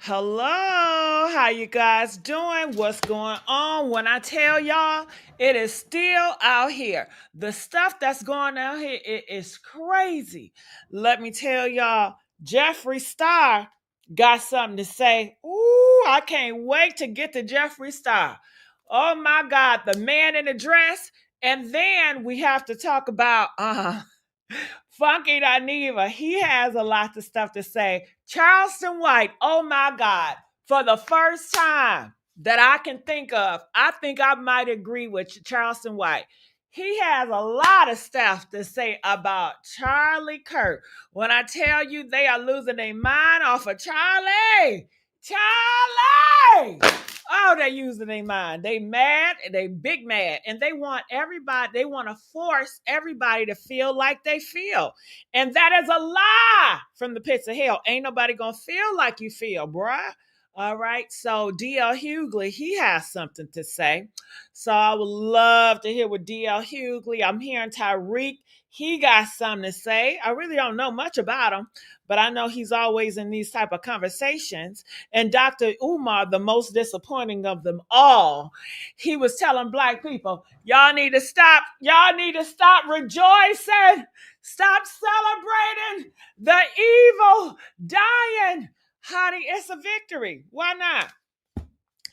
Hello, how you guys doing? What's going on? When I tell y'all, it is still out here. The stuff that's going out here, it is crazy. Let me tell y'all, Jeffree Star got something to say. Ooh, I can't wait to get to Jeffree Star. Oh my God, the man in the dress. And then we have to talk about Funky Dineva, he has a lot of stuff to say. Charleston White, oh my God, for the first time that I can think of, I think I might agree with Charleston White. He has a lot of stuff to say about Charlie Kirk. When I tell you they are losing their mind off of Charlie, Charlie. Oh, they're using their mind. They mad, they big mad, and they want everybody, they want to force everybody to feel like they feel. And that is a lie from the pits of hell. Ain't nobody gonna feel like you feel, bruh. All right. So DL Hugley, he has something to say. So I would love to hear what DL Hugley. I'm hearing Tyreek. He got something to say. I really don't know much about him, but I know he's always in these type of conversations. And Dr. Umar, the most disappointing of them all, he was telling black people, y'all need to stop rejoicing, stop celebrating the evil dying. Honey, it's a victory. Why not?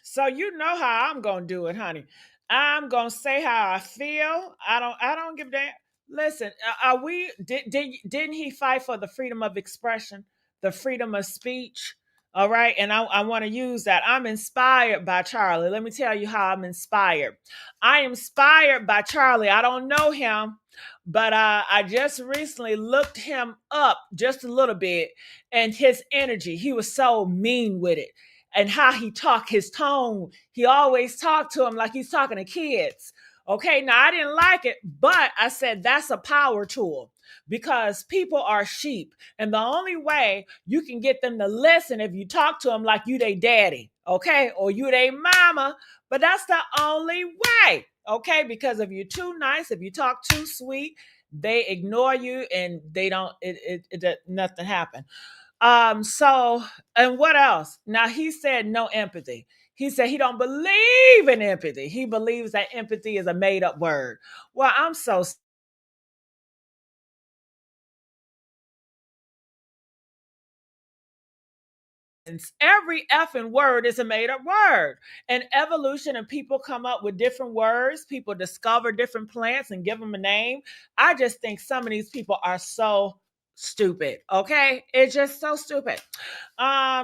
So you know how I'm gonna do it, honey. I'm gonna say how I feel. I don't give a damn. Listen, are we didn't he fight for the freedom of expression, the freedom of speech? All right, and I want to use that. I'm inspired by Charlie. Let me tell you how I'm inspired. I am inspired by Charlie. I don't know him, but I just recently looked him up just a little bit, and his energy. He was so mean with it, and how he talked, his tone. He always talked to him like he's talking to kids. Okay, now I didn't like it, but I said that's a power tool because people are sheep. And the only way you can get them to listen if you talk to them like you they daddy, okay, or you they mama, but that's the only way, okay, because if you're too nice, if you talk too sweet, they ignore you and they don't, nothing happen. So and what else? Now he said no empathy. He said he don't believe in empathy. He believes that empathy is a made up word. Well, I'm so every effing word is a made up word. And evolution and people come up with different words. People discover different plants and give them a name. I just think some of these people are so stupid. Okay. It's just so stupid.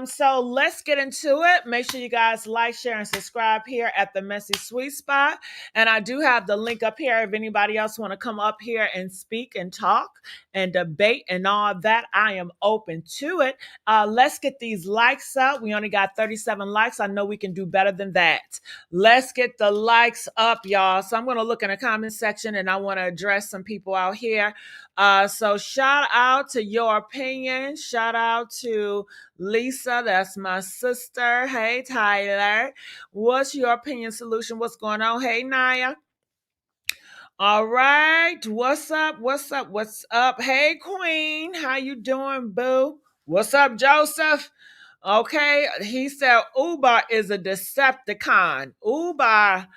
So let's get into it. Make sure you guys like, share, and subscribe here at the Messy Sweet Spot. And I do have the link up here if anybody else want to come up here and speak and talk and debate and all that. I am open to it. Let's get these likes up. We only got 37 likes. I know we can do better than that. Let's get the likes up, y'all. So I'm going to look in the comment section and I want to address some people out here. So shout out to Your Opinion. Shout out to Lisa. That's my sister. Hey, Tyler. What's your opinion solution? What's going on? Hey, Naya. All right. What's up? What's up? What's up? Hey, Queen. How you doing, boo? What's up, Joseph? Okay. He said Uber is a Decepticon. Uber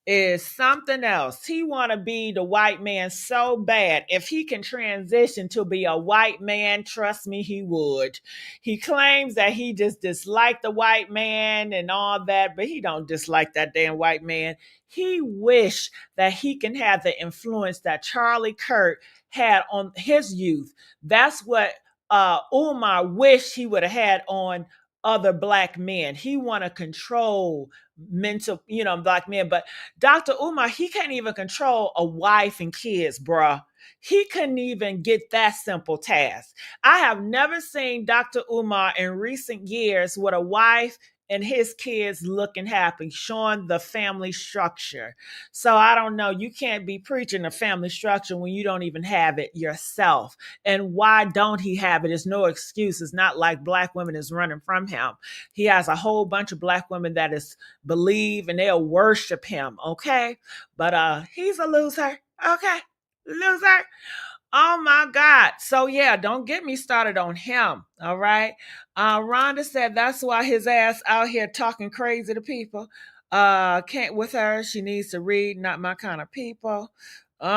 is something else. He want to be the white man so bad. If he can transition to be a white man, trust me, he would. He claims that he just disliked the white man and all that, but he don't dislike that damn white man. He wish that he can have the influence that Charlie Kirk had on his youth. That's what Umar wished he would have had on other black men. He want to control mental, black men. But Dr. Umar, he can't even control a wife and kids, bruh. He couldn't even get that simple task. I have never seen Dr. Umar in recent years with a wife and his kids looking happy, showing the family structure. So I don't know. You can't be preaching a family structure when you don't even have it yourself. And why don't he have it? There's no excuse. It's not like black women is running from him. He has a whole bunch of black women that is believe and they'll worship him. Okay. But he's a loser. Okay. Loser. Oh my God. So yeah, don't get me started on him. All right. Rhonda said that's why his ass out here talking crazy to people. Can't with her. She needs to read, not my kind of people. They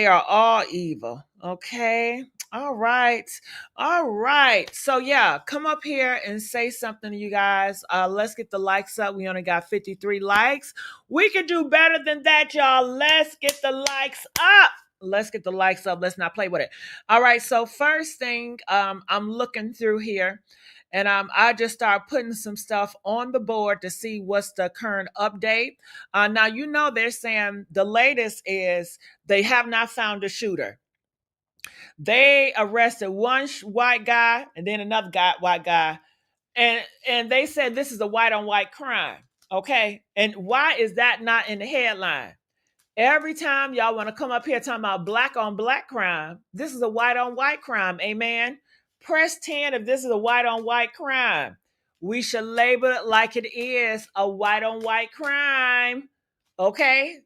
are all evil. Okay. All right. All right. So yeah, come up here and say something to you guys. Let's get the likes up. We only got 53 likes. We can do better than that, y'all. Let's get the likes up. Let's get the likes up. Let's not play with it. All right. So first thing, I'm looking through here, and I just start putting some stuff on the board to see what's the current update. Now you know they're saying the latest is they have not found a shooter. They arrested one white guy and then another white guy, and they said this is a white on white crime. Okay, and why is that not in the headline? Every time y'all want to come up here talking about black on black crime, this is a white on white crime. Amen. Press 10 if this is a white on white crime. We should label it like it is a white on white crime. Okay?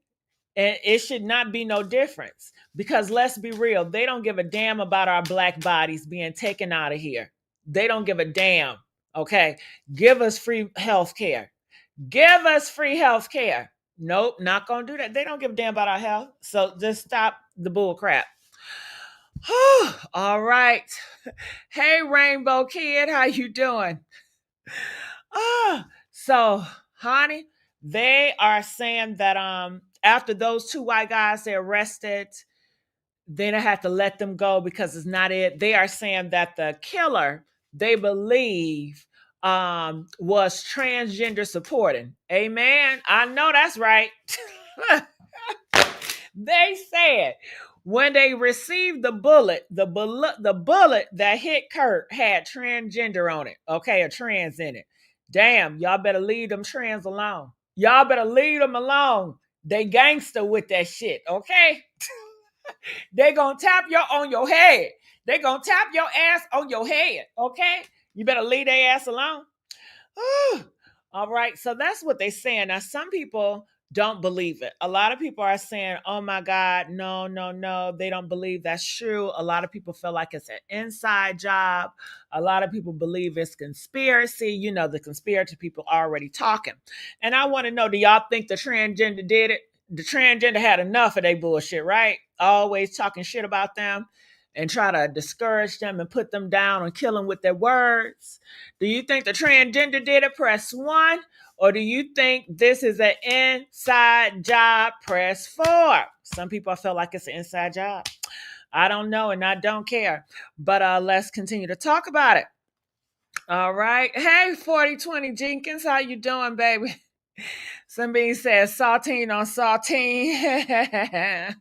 And it should not be no difference because let's be real, they don't give a damn about our black bodies being taken out of here. They don't give a damn. Okay? Give us free health care. Give us free health care. Nope, not gonna do that. They don't give a damn about our health. So just stop the bull crap. All right. Hey, Rainbow Kid, how you doing? So, honey, they are saying that after those two white guys they arrested, then I have to let them go because it's not it. They are saying that the killer they believe was transgender supporting. Amen. I know that's right. They said when they received the bullet that hit Kirk had transgender on it. Okay, a trans in it. Damn, y'all better leave them trans alone. Y'all better leave them alone. They gangster with that shit, okay? They gonna tap on your head. They gonna tap your ass on your head, okay? You better leave their ass alone. All right, so that's what they're saying. Now, some people don't believe it. A lot of people are saying, oh my God, no, no, no. They don't believe that's true. A lot of people feel like it's an inside job. A lot of people believe it's conspiracy. You know, the conspiracy people are already talking. And I want to know, do y'all think the transgender did it? The transgender had enough of their bullshit, right? Always talking shit about them and try to discourage them and put them down and kill them with their words. Do you think the transgender did it? Press 1. Or do you think this is an inside job? Press 4. Some people feel like it's an inside job. I don't know and I don't care. But let's continue to talk about it. All right. Hey, 4020 Jenkins, how you doing, baby? Somebody says saltine on saltine.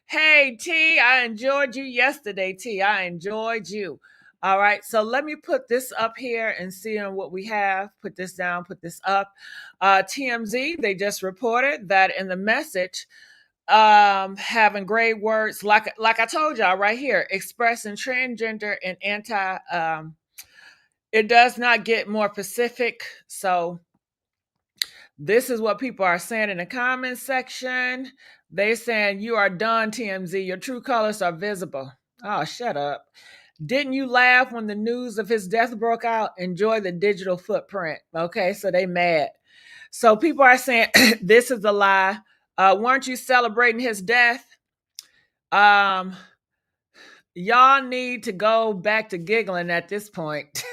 Hey, T, I enjoyed you yesterday, T. I enjoyed you. All right, so let me put this up here and see on what we have. Put this down, put this up. TMZ, they just reported that in the message, having great words, like I told y'all right here, expressing transgender and anti, it does not get more specific. So this is what people are saying in the comment section. They saying you are done, TMZ. Your true colors are visible. Oh, shut up. Didn't you laugh when the news of his death broke out? Enjoy the digital footprint. Okay, so they mad. So people are saying this is a lie. Weren't you celebrating his death? Y'all need to go back to giggling at this point.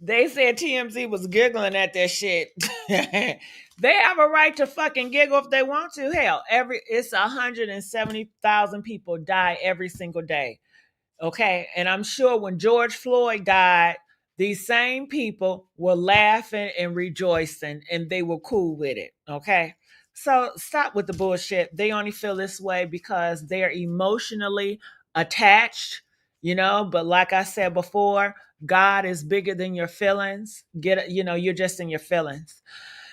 They said TMZ was giggling at that shit. They have a right to fucking giggle if they want to. Hell, it's 170,000 people die every single day. Okay, and I'm sure when George Floyd died, these same people were laughing and rejoicing, and they were cool with it. Okay, so stop with the bullshit. They only feel this way because they're emotionally attached, But like I said before, God is bigger than your feelings. You're just in your feelings.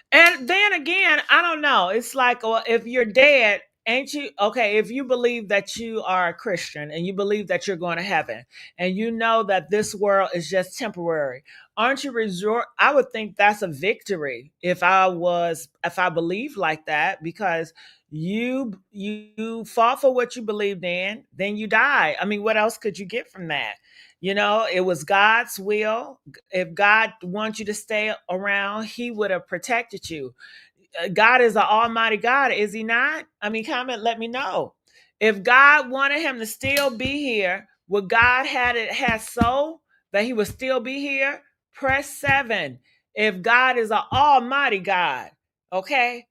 And then again, I don't know. It's like if you're dead ain't you okay? If you believe that you are a Christian and you believe that you're going to heaven, and you know that this world is just temporary, aren't you resort? I would think that's a victory if I believed like that, because you fought for what you believed in, then you die. I mean, what else could you get from that? It was God's will. If God wants you to stay around, He would have protected you. God is an almighty God, is He not? I mean, comment, let me know. If God wanted him to still be here, would God had so that he would still be here? Press 7. If God is an almighty God, okay?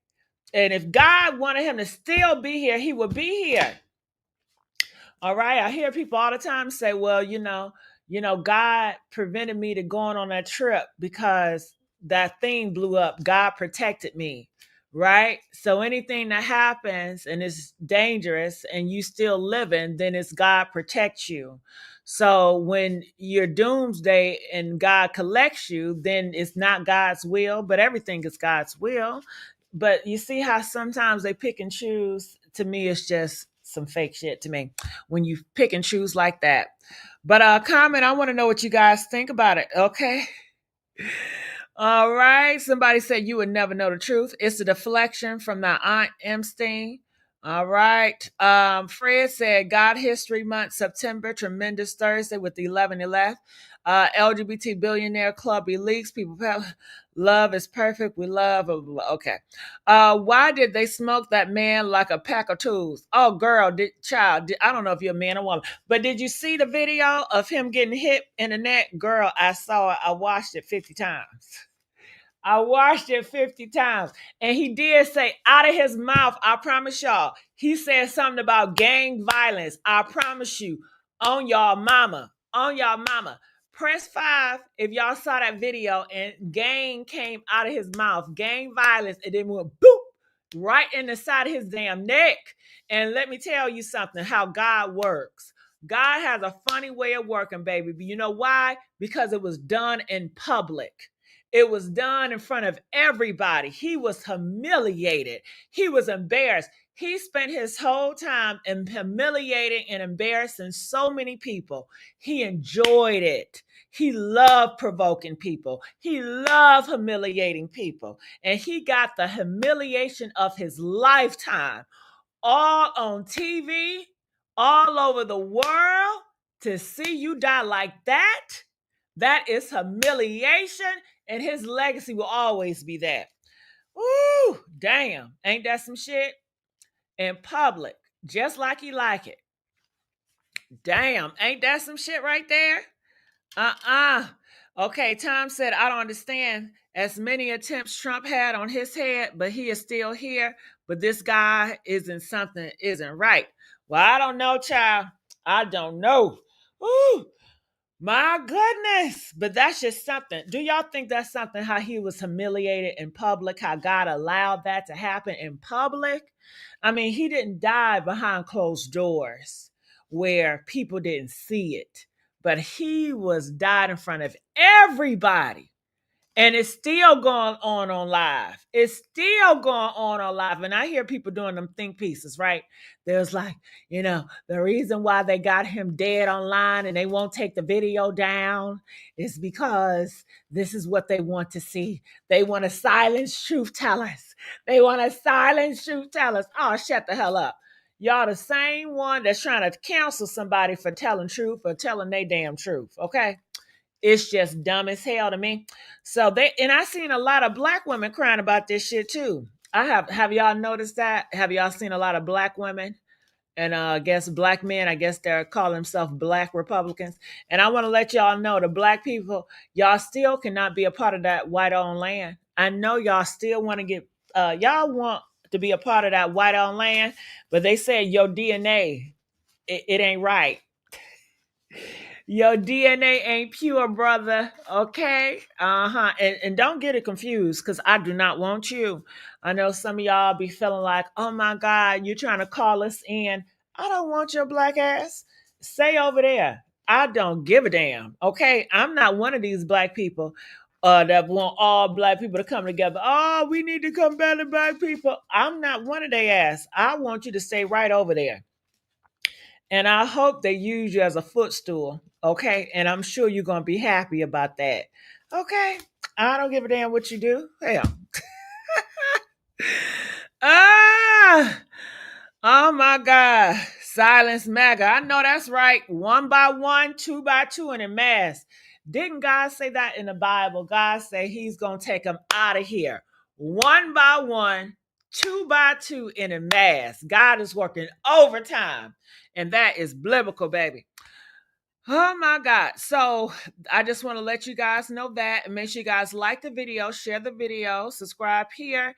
And if God wanted him to still be here, he would be here. All right. I hear people all the time say, well, God prevented me to going on that trip because that thing blew up. God protected me. Right. So anything that happens and is dangerous and you still living, then it's God protects you. So when you're doomsday and God collects you, then it's not God's will, but everything is God's will. But you see how sometimes they pick and choose. To me, it's just some fake shit to me when you pick and choose like that. But comment, I want to know what you guys think about it. Okay. All right. Somebody said you would never know the truth. It's a deflection from the Aunt Epstein. All right. Fred said God History Month, September, tremendous Thursday with the 11 LGBT billionaire club leaks. People, love is perfect. We love. Okay. Why did they smoke that man like a pack of tools? Oh, girl, I don't know if you're a man or woman, but did you see the video of him getting hit in the neck? Girl, I saw it. I watched it 50 times. I watched it 50 times. And he did say out of his mouth, I promise y'all, he said something about gang violence. I promise you, on y'all mama. On y'all mama. Press 5 if y'all saw that video and gang came out of his mouth. Gang violence. And then went boop right in the side of his damn neck. And let me tell you something, how God works. God has a funny way of working, baby. But you know why? Because it was done in public. It was done in front of everybody. He was humiliated. He was embarrassed. He spent his whole time in humiliating and embarrassing so many people. He enjoyed it. He loved provoking people. He loved humiliating people. And he got the humiliation of his lifetime all on TV, all over the world. To see you die like that, that is humiliation, and his legacy will always be that. Ooh, damn. Ain't that some shit? In public, just like he like it. Damn, ain't that some shit right there? Okay, Tom said, I don't understand. As many attempts Trump had on his head, but he is still here. But this guy isn't right. Well, I don't know, child. I don't know. Ooh, my goodness. But that's just something. Do y'all think that's something, how he was humiliated in public, how God allowed that to happen in public? I mean, he didn't die behind closed doors where people didn't see it, but he was died in front of everybody. And it's still going on live. It's still going on live. And I hear people doing them think pieces, right? There's like, the reason why they got him dead online and they won't take the video down is because this is what they want to see. They want to silence truth tellers. They want to silence truth tellers. Oh, shut the hell up. Y'all the same one that's trying to cancel somebody for telling truth or telling they damn truth, okay? It's just dumb as hell to me. So I seen a lot of black women crying about this shit too. Have y'all noticed that? Have y'all seen a lot of black women? And I guess black men, I guess they're calling themselves black Republicans. And I want to let y'all know, the black people, y'all still cannot be a part of that white owned land. I know y'all still want to y'all want to be a part of that white owned land, but they said your DNA, it ain't right. Your DNA ain't pure, brother. Okay? Uh-huh. And don't get it confused, because I do not want you. I know some of y'all be feeling like, oh my God, you're trying to call us in. I don't want your black ass. Stay over there. I don't give a damn. Okay? I'm not one of these black people. that want all black people to come together. Oh, we need to combat the black people. I'm not one of their ass. I want you to stay right over there. And I hope they use you as a footstool. Okay. And I'm sure you're going to be happy about that. Okay. I don't give a damn what you do. Hell. Ah, oh my God. Silence MAGA. I know that's right. One by one, two by two, and in mass. Didn't God say that in the Bible? God said he's going to take them out of here. One by one, two by two, and in mass. God is working overtime. And that is biblical, baby. Oh my God. So I just want to let you guys know that, and make sure you guys like the video, share the video, subscribe here.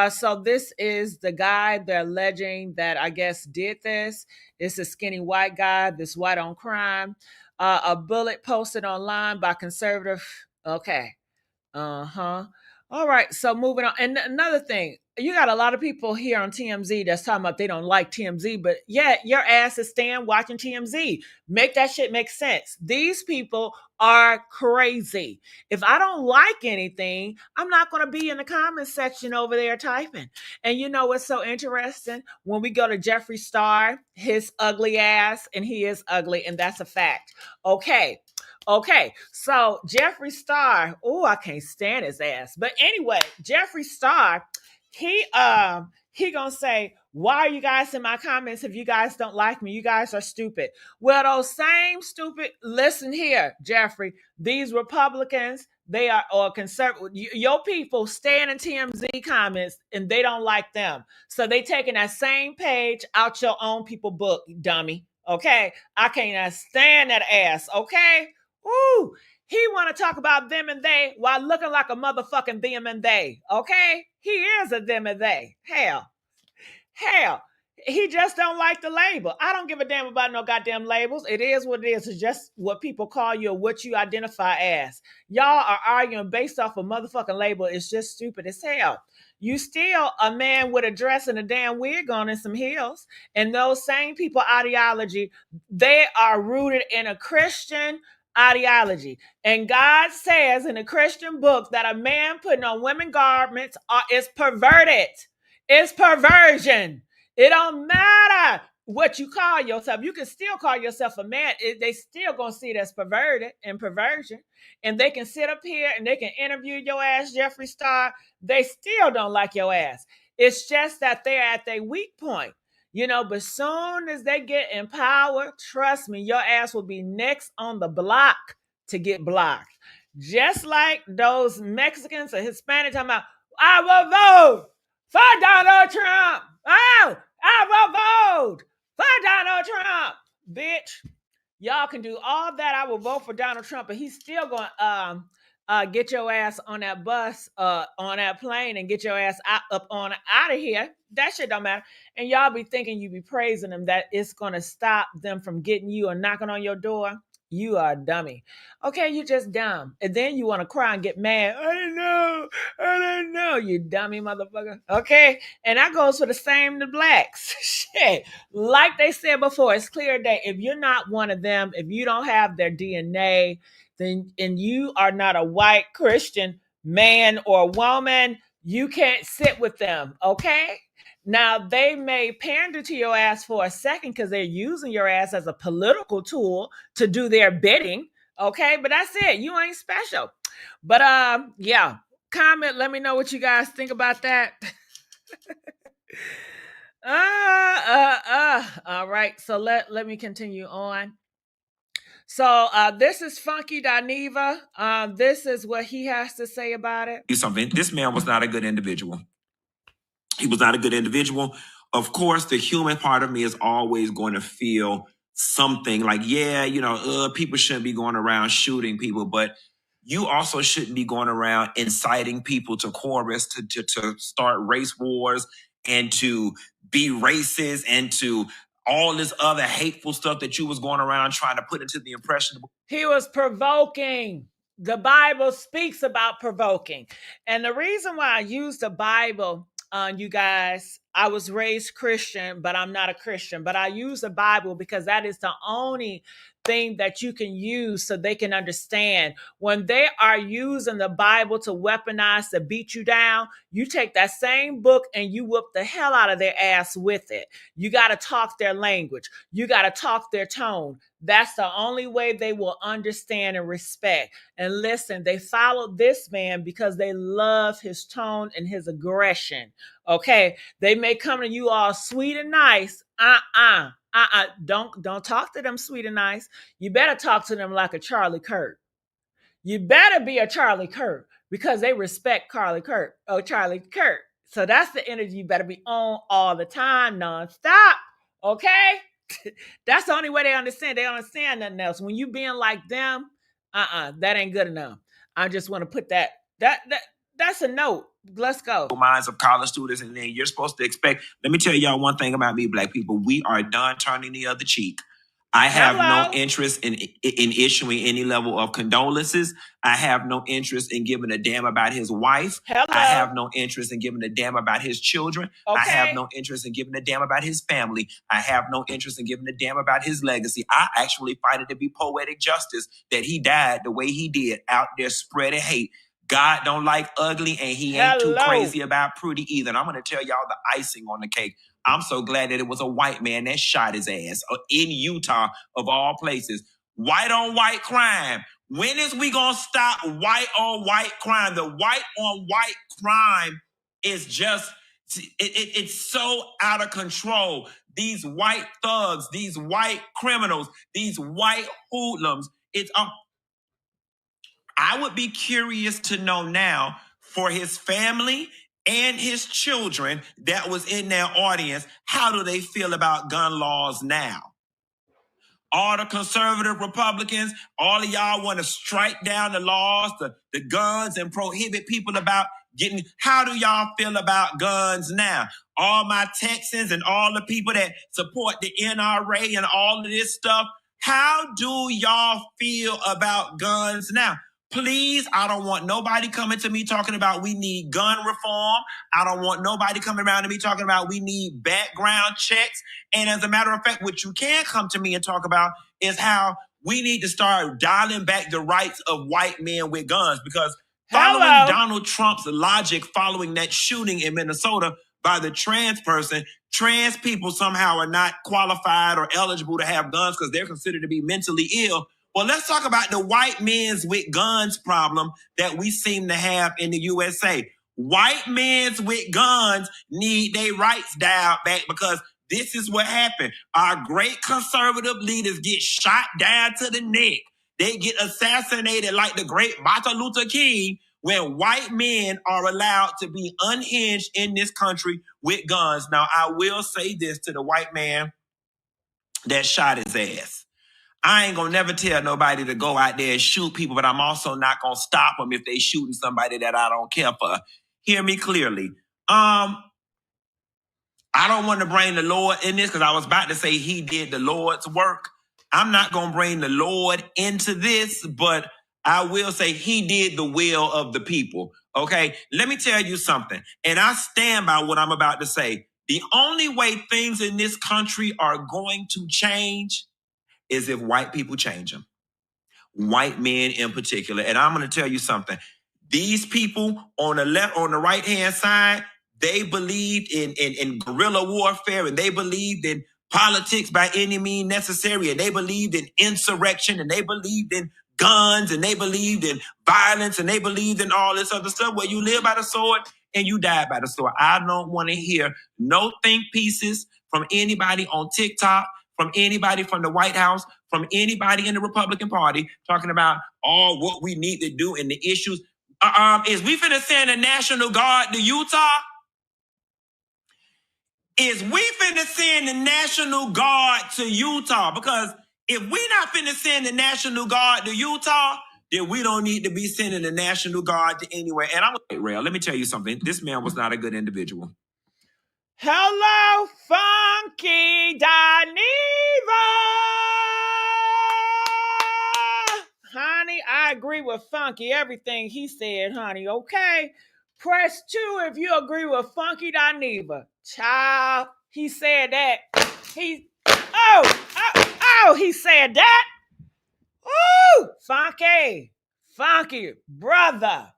So this is the guy they're alleging that I guess did this. It's a skinny white guy, this white on crime. A bullet posted online by conservative. Okay. Uh-huh. All right. So moving on. And another thing, you got a lot of people here on TMZ that's talking about they don't like TMZ, but yeah, your ass is staying watching TMZ. Make that shit make sense. These people are crazy. If I don't like anything, I'm not going to be in the comment section over there typing. And you know what's so interesting? When we go to Jeffree Star, his ugly ass, and he is ugly, and that's a fact. Okay, so Jeffree Star, oh, I can't stand his ass. But anyway, Jeffree Star, he gonna say, why are you guys in my comments if you guys don't like me? You guys are stupid. Well, those same stupid, listen here, Jeffree, these Republicans, they are, or conservative, your people stand in TMZ comments and they don't like them. So they taking that same page out your own people book, dummy. Okay, I can't stand that ass. Okay. Ooh, he want to talk about them and they while looking like a motherfucking them and they. Okay, he is a them and they. Hell, he just don't like the label. I don't give a damn about no goddamn labels. It is what it is. It's just what people call you or what you identify as. Y'all are arguing based off a motherfucking label. It's just stupid as hell. You still a man with a dress and a damn wig on and some heels. And those same people ideology, they are rooted in a Christian ideology. And God says in a Christian book that a man putting on women garments is perverted. It's perversion. It don't matter what you call yourself. You can still call yourself a man. They still gonna see it as perverted and perversion. And they can sit up here and they can interview your ass, Jeffree Star. They still don't like your ass. It's just that they're at their weak point. You know, but soon as they get empowered, trust me, your ass will be next on the block to get blocked. Just like those Mexicans or Hispanics talking about, I will vote for Donald Trump. Oh, I will vote for Donald Trump. Bitch, y'all can do all that. I will vote for Donald Trump, but he's still going to get your ass on that bus, on that plane, and get your ass out of here. That shit don't matter. And y'all be thinking you be praising them that it's gonna stop them from getting you or knocking on your door. You are a dummy. Okay, you just dumb. And then you want to cry and get mad. I didn't know, you dummy motherfucker. Okay? And that goes for the same to blacks. Shit. Like they said before, it's clear that if you're not one of them, if you don't have their DNA, then and you are not a white Christian man or woman, you can't sit with them. Okay? Now, they may pander to your ass for a second because they're using your ass as a political tool to do their bidding. Okay, but that's it. You ain't special. But yeah, comment. Let me know what you guys think about that. All right. So let me continue on. So this is Funky Dineva. This is what he has to say about it. Something. This man was not a good individual. He was not a good individual. Of course, the human part of me is always going to feel something like, yeah, people shouldn't be going around shooting people, but you also shouldn't be going around inciting people to chorus, to start race wars and to be racist and to all this other hateful stuff that you was going around trying to put into the impression. He was provoking. The Bible speaks about provoking. And the reason why I use the Bible, you guys, I was raised Christian, but I'm not a Christian. But I use the Bible because that is the only thing that you can use so they can understand. When they are using the Bible to weaponize, to beat you down, you take that same book and you whoop the hell out of their ass with it. You got to talk their language. You got to talk their tone. That's the only way they will understand and respect. And listen, they follow this man because they love his tone and his aggression. Okay. They may come to you all sweet and nice. Don't talk to them sweet and nice. You better talk to them like a Charlie Kirk. You better be a Charlie Kirk because they respect Charlie Kirk. Oh, Charlie Kirk. So that's the energy you better be on all the time, nonstop. Okay? That's the only way they understand. They don't understand nothing else. When you being like them, that ain't good enough. I just want to put that's a note. Let's go. Minds of college students, and then you're supposed to expect. Let me tell y'all one thing about me, Black people. We are done turning the other cheek. I have no interest in issuing any level of condolences. I have no interest in giving a damn about his wife. I have no interest in giving a damn about his children. I have no interest in giving a damn about his family. I have no interest in giving a damn about his legacy. I actually find it to be poetic justice that he died the way he did, out there spreading hate. God don't like ugly, and he ain't too crazy about pretty either. And I'm going to tell y'all the icing on the cake. I'm so glad that it was a white man that shot his ass in Utah, of all places. White on white crime. When is we going to stop white on white crime? The white on white crime is just, it's so out of control. These white thugs, these white criminals, these white hoodlums, I would be curious to know now, for his family and his children that was in their audience, how do they feel about gun laws now? All the conservative Republicans, all of y'all want to strike down the laws, the guns, and prohibit people about getting. How do y'all feel about guns now? All my Texans and all the people that support the NRA and all of this stuff, how do y'all feel about guns now? Please, I don't want nobody coming to me talking about we need gun reform. I don't want nobody coming around to me talking about we need background checks. And as a matter of fact, what you can come to me and talk about is how we need to start dialing back the rights of white men with guns. Because following Donald Trump's logic, following that shooting in Minnesota by the trans person, trans people somehow are not qualified or eligible to have guns because they're considered to be mentally ill. Well, let's talk about the white men's with guns problem that we seem to have in the USA. White men's with guns need their rights dialed back, because this is what happened. Our great conservative leaders get shot down to the neck. They get assassinated like the great Martin Luther King, when white men are allowed to be unhinged in this country with guns. Now, I will say this to the white man that shot his ass. I ain't gonna never tell nobody to go out there and shoot people, but I'm also not gonna stop them if they shooting somebody that I don't care for. Hear me clearly. I don't want to bring the Lord in this, because I was about to say he did the Lord's work. I'm not gonna bring the Lord into this, but I will say he did the will of the people. Okay, let me tell you something, and I stand by what I'm about to say. The only way things in this country are going to change is if white people change them. White men in particular. And I'm going to tell you something. These people on the left, on the right-hand side, they believed in guerrilla warfare, and they believed in politics by any means necessary, and they believed in insurrection, and they believed in guns, and they believed in violence, and they believed in all this other stuff, where you live by the sword and you die by the sword. I don't want to hear no think pieces from anybody on TikTok, from anybody from the White House, from anybody in the Republican Party talking about all what we need to do in the issues. Is we finna send the National Guard to Utah? Is we finna send the National Guard to Utah? Because if we not finna send the National Guard to Utah, then we don't need to be sending the National Guard to anywhere. And I'm real. Let me tell you something. This man was not a good individual. Hello, Funky Dineva. Honey, I agree with Funky. Everything he said, honey, okay? Press 2 if you agree with Funky Dineva. Child, he said that. He said that. Funky brother.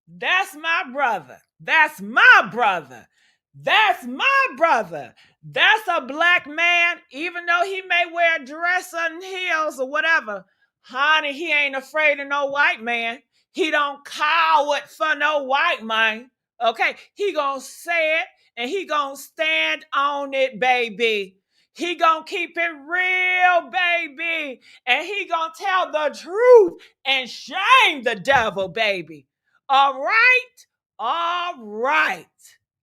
That's my brother. That's my brother. That's my brother. That's a black man, even though he may wear a dress and heels or whatever. Honey, he ain't afraid of no white man. He don't cower for no white man. Okay, he gonna say it and he gonna stand on it, baby. He gonna keep it real, baby. And he gonna tell the truth and shame the devil, baby. All right? All right.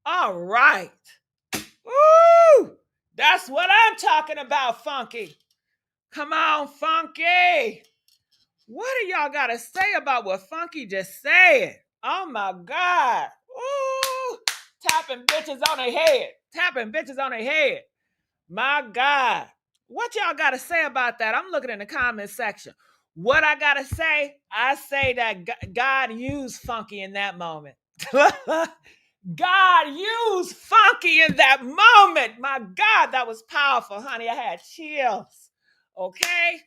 All right. Woo! That's what I'm talking about, Funky. Come on, Funky. What do y'all got to say about what Funky just said? Oh my God. Ooh. Tapping bitches on their head. Tapping bitches on their head. My God. What y'all got to say about that? I'm looking in the comment section. What I got to say, I say that God used Funky in that moment. God used Funky in that moment. My God, that was powerful, honey. I had chills. Okay?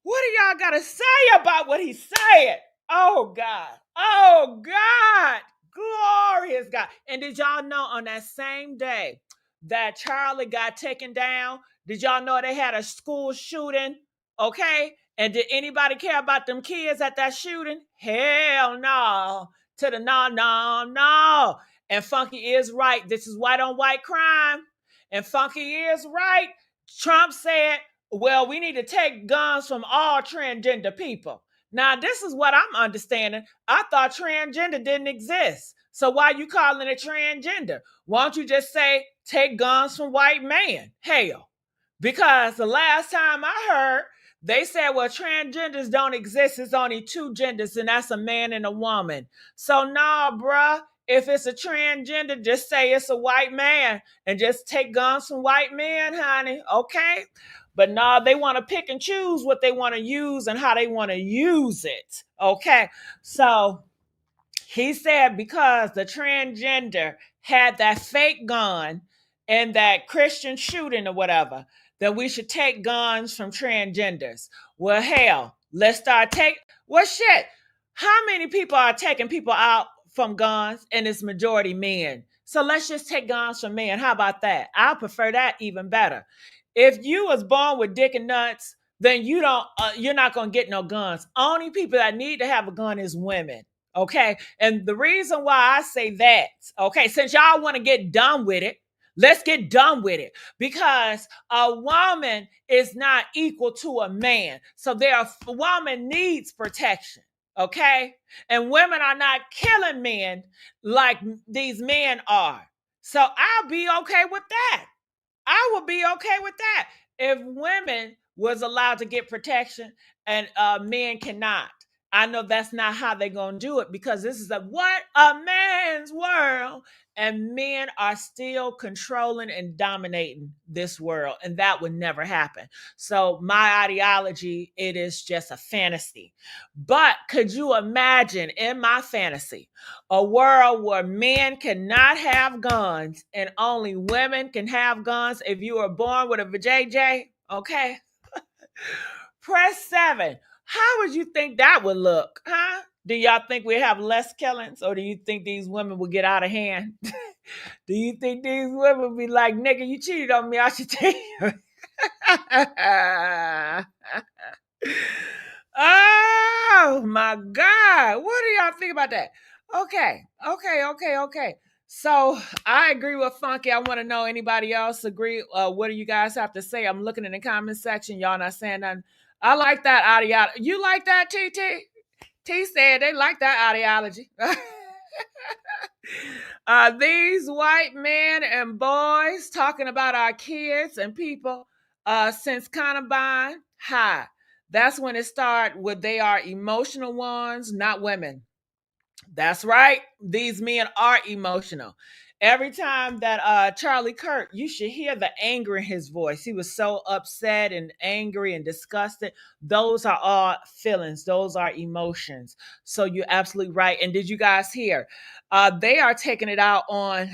What do y'all got to say about what he said? Oh, God. Oh, God. Glorious God. And did y'all know on that same day that Charlie got taken down, did y'all know they had a school shooting? Okay? And did anybody care about them kids at that shooting? Hell no. To the no. And Funky is right. This is white on white crime. And Funky is right. Trump said, well, we need to take guns from all transgender people. Now, this is what I'm understanding. I thought transgender didn't exist. So why are you calling it transgender? Why don't you just say, take guns from white man? Hell. Because the last time I heard, they said, well, transgenders don't exist. It's only two genders, and that's a man and a woman. So, nah, bruh. If it's a transgender, just say it's a white man and just take guns from white men, honey. Okay? But no, they want to pick and choose what they want to use and how they want to use it. Okay? So he said because the transgender had that fake gun and that Christian shooting or whatever, that we should take guns from transgenders. Well, hell, let's start taking. Well, shit. How many people are taking people out from guns? And it's majority men. So let's just take guns from men. How about that? I prefer that even better. If you was born with dick and nuts, then you're not gonna get no guns. Only people that need to have a gun is women. Okay. And the reason why I say that, okay, since y'all want to get done with it, let's get done with it, because a woman is not equal to a man. So a woman needs protection. Okay. And women are not killing men like these men are. So I'll be okay with that. I would be okay with that if women was allowed to get protection and men cannot. I know that's not how they're going to do it, because this is what a man's world, and men are still controlling and dominating this world, and that would never happen. So my ideology, it is just a fantasy. But could you imagine in my fantasy a world where men cannot have guns and only women can have guns? If you were born with a vajayjay, okay? Press 7. How would you think that would look, huh? Do y'all think we have less killings, or do you think these women will get out of hand? Do you think these women will be like, nigga, you cheated on me, I should take you? Oh my God. What do y'all think about that? Okay. So I agree with Funky. I want to know anybody else agree. What do you guys have to say? I'm looking in the comment section. Y'all not saying nothing. I like that ideology. You like that, TT? T said they like that ideology. These white men and boys talking about our kids and people since Columbine. Hi. That's when it starts with they are emotional ones, not women. That's right. These men are emotional. Every time that Charlie Kirk, you should hear the anger in his voice. He was so upset and angry and disgusted. Those are all feelings. Those are emotions. So you're absolutely right. And did you guys hear? They are taking it out on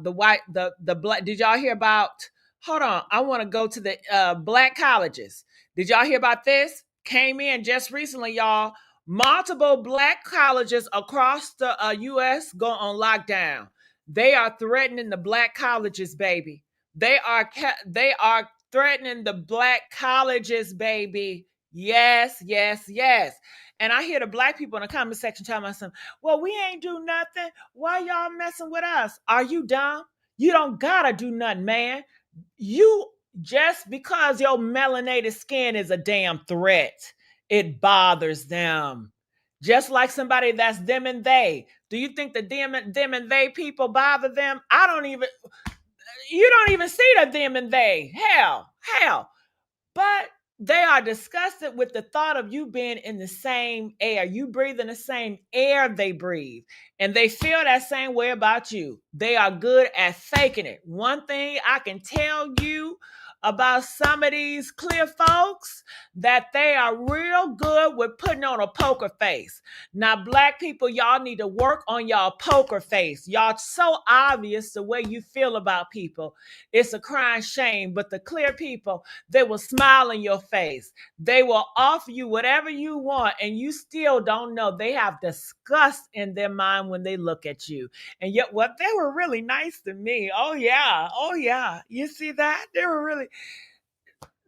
the white, the black. Did y'all hear about? Hold on. I want to go to the black colleges. Did y'all hear about this? came in just recently, y'all. Multiple black colleges across the U.S. go on lockdown. They are threatening the black colleges, baby. They are threatening the black colleges, baby. Yes, yes, yes. And I hear the black people in the comment section telling myself, well, we ain't do nothing. Why y'all messing with us? Are you dumb? You don't gotta do nothing, man. You just because your melanated skin is a damn threat, it bothers them. Just like somebody that's them and they. Do you think the them and they people bother them? You don't even see the them and they. Hell. But they are disgusted with the thought of you being in the same air. You breathe in the same air they breathe. And they feel that same way about you. They are good at faking it. One thing I can tell you about some of these clear folks, that they are real good with putting on a poker face. Now, black people, y'all need to work on y'all poker face. Y'all so obvious the way you feel about people. It's a crying shame. But the clear people, they will smile in your face. They will offer you whatever you want, and you still don't know. They have disgust in their mind when they look at you. And yet, what, they were really nice to me. Oh, yeah. Oh, yeah. You see that?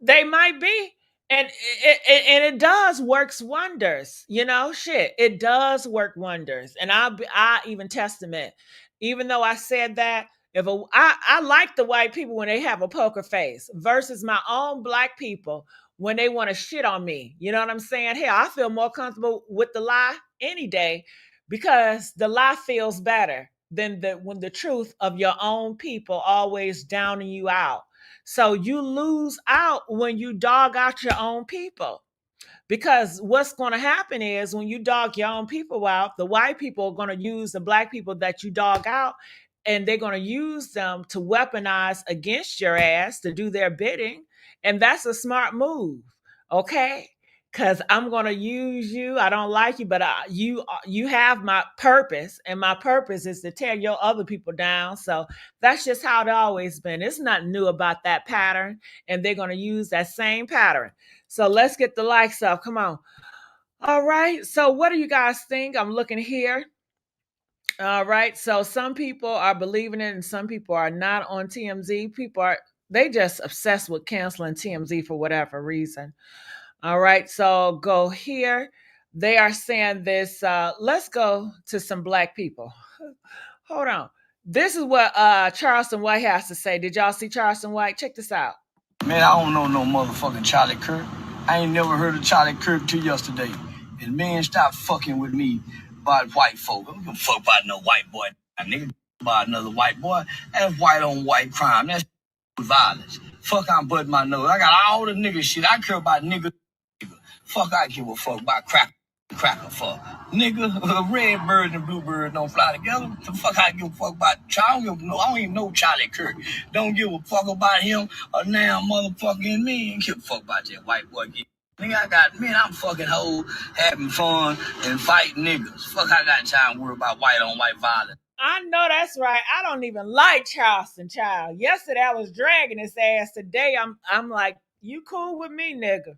They might be. And it does works wonders, shit. It does work wonders. And I even testament, even though I said that, I like the white people when they have a poker face versus my own black people when they want to shit on me. You know what I'm saying? Hell, I feel more comfortable with the lie any day, because the lie feels better than when the truth of your own people always downing you out. So you lose out when you dog out your own people. Because what's going to happen is when you dog your own people out, the white people are going to use the black people that you dog out, and they're going to use them to weaponize against your ass to do their bidding. And that's a smart move. Okay? Because I'm going to use you. I don't like you, but you have my purpose, and my purpose is to tear your other people down. So that's just how it always been. It's nothing new about that pattern, and they're going to use that same pattern. So let's get the likes up. Come on. All right. So what do you guys think? I'm looking here. All right. So some people are believing it and some people are not on TMZ. They just obsessed with canceling TMZ for whatever reason. All right. So go here. They are saying this. Let's go to some black people. Hold on. This is what Charleston White has to say. Did y'all see Charleston White? Check this out. Man, I don't know no motherfucking Charlie Kirk. I ain't never heard of Charlie Kirk till yesterday. And man, stop fucking with me about white folk. I don't give a fuck about no white boy. Nigga about another white boy. That's white on white crime. That's violence. Fuck, I'm butting my nose. I got all the nigga shit. I care about nigga. Fuck, I give a fuck about cracker fuck. Nigga, red bird and blue bird don't fly together. The fuck I give a fuck about I don't even know Charlie Kirk. Don't give a fuck about him or now motherfucking me. Ain't give a fuck about that white boy. Nigga, I'm fucking hoe, having fun and fighting niggas. Fuck, I got time to worry about white on white violence. I know that's right. I don't even like Charleston, child. Yesterday I was dragging his ass. Today I'm like, you cool with me, nigga?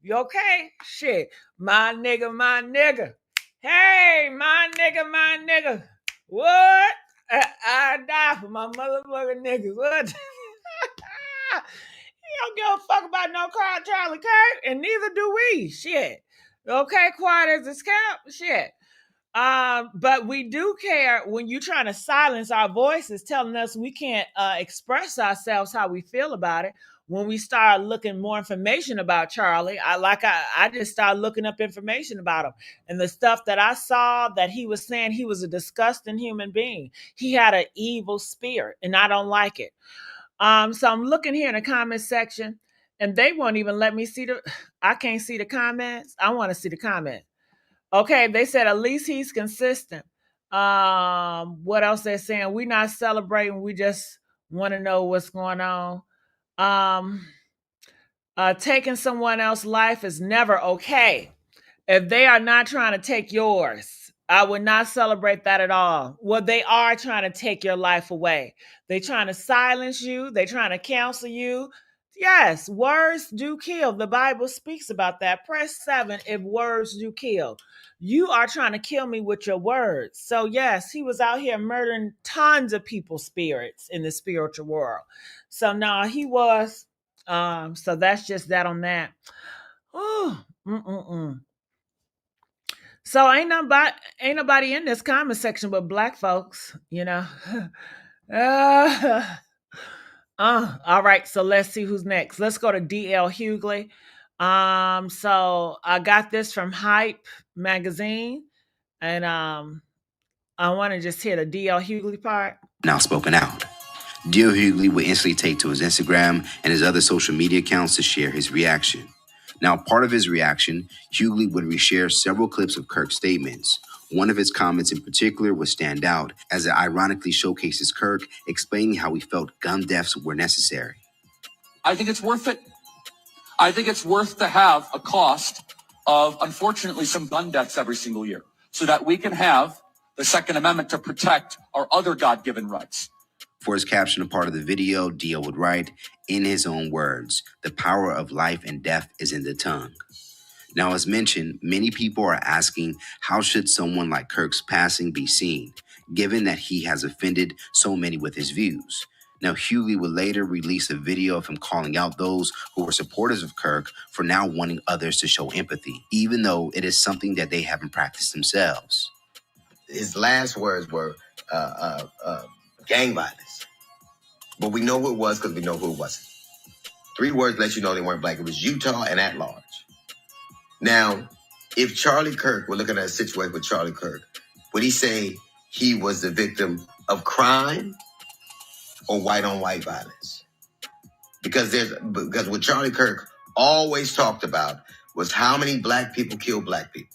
You okay? Shit. My nigga. Hey, my nigga. What? I die for my motherfucking niggas. What? He don't give a fuck about no Charlie Kirk, and neither do we. Shit. Okay, quiet as a scalp. Shit. But we do care when you're trying to silence our voices, telling us we can't express ourselves how we feel about it. When we start looking more information about Charlie, I just started looking up information about him, and the stuff that I saw that he was saying, he was a disgusting human being. He had an evil spirit, and I don't like it. So I'm looking here in the comment section, and they won't even let me see I can't see the comments. I want to see the comment. Okay, they said at least he's consistent. What else they're saying? We're not celebrating. We just want to know what's going on. Um, Taking someone else's life is never okay. If they are not trying to take yours, I would not celebrate that at all. Well, they are trying to take your life away. They're trying to silence you. They're trying to cancel you. Yes, words do kill. The Bible speaks about that. Press 7 if words do kill. You are trying to kill me with your words. So, yes, he was out here murdering tons of people's spirits in the spiritual world. So, no, he was. So that's just that on that. Oh, mm-mm-mm. So ain't nobody in this comment section but black folks, you know. uh, all right, so let's see who's next. Let's go to DL Hughley. So I got this from Hype magazine, and I want to just hear the DL Hughley part. Now spoken out. Dear Hugley would instantly take to his Instagram and his other social media accounts to share his reaction. Now, part of his reaction, Hugley would reshare several clips of Kirk's statements. One of his comments in particular would stand out as it ironically showcases Kirk explaining how he felt gun deaths were necessary. I think it's worth it. I think it's worth to have a cost of, unfortunately, some gun deaths every single year so that we can have the Second Amendment to protect our other God-given rights. For his caption, a part of the video, Dio would write, in his own words, the power of life and death is in the tongue. Now, as mentioned, many people are asking, how should someone like Kirk's passing be seen, given that he has offended so many with his views? Now, Hugley would later release a video of him calling out those who were supporters of Kirk for now wanting others to show empathy, even though it is something that they haven't practiced themselves. His last words were gang violence. But we know who it was because we know who it wasn't. 3 words let you know they weren't black. It was Utah and at large. Now, if Charlie Kirk, we're looking at a situation with Charlie Kirk, would he say he was the victim of crime or white-on-white violence? Because what Charlie Kirk always talked about was how many black people kill black people.